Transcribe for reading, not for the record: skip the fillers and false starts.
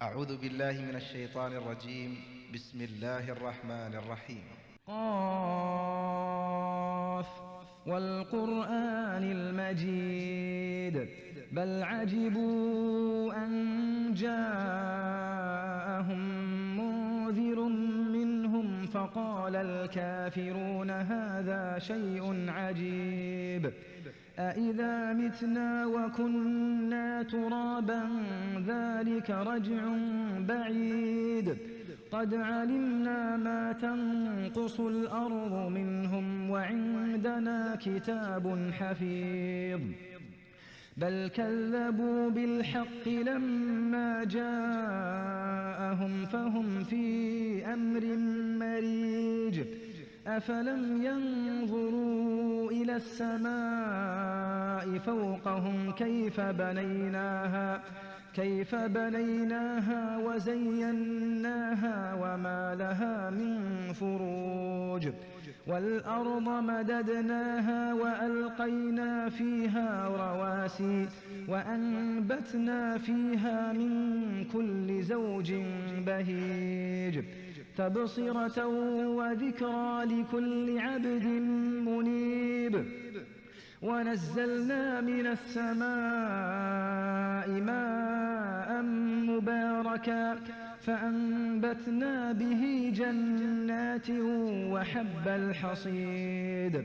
أعوذ بالله من الشيطان الرجيم. بسم الله الرحمن الرحيم. قاف والقرآن المجيد بل عجبوا أن جاءهم منذر منهم فقال الكافرون هذا شيء عجيب أإذا متنا وكنا ترابا ذلك رجع بعيد قد علمنا ما تنقص الأرض منهم وعندنا كتاب حفيظ بل كذبوا بالحق لما جاءهم فهم في أمر مريج أفلم ينظروا إلى السماء فوقهم كيف بنيناها وزيناها وما لها من فروج والأرض مددناها وألقينا فيها رواسي وأنبتنا فيها من كل زوج بهيج تبصرة وذكرى لكل عبد منيب ونزلنا من السماء ماء مباركا فأنبتنا به جنات وحب الحصيد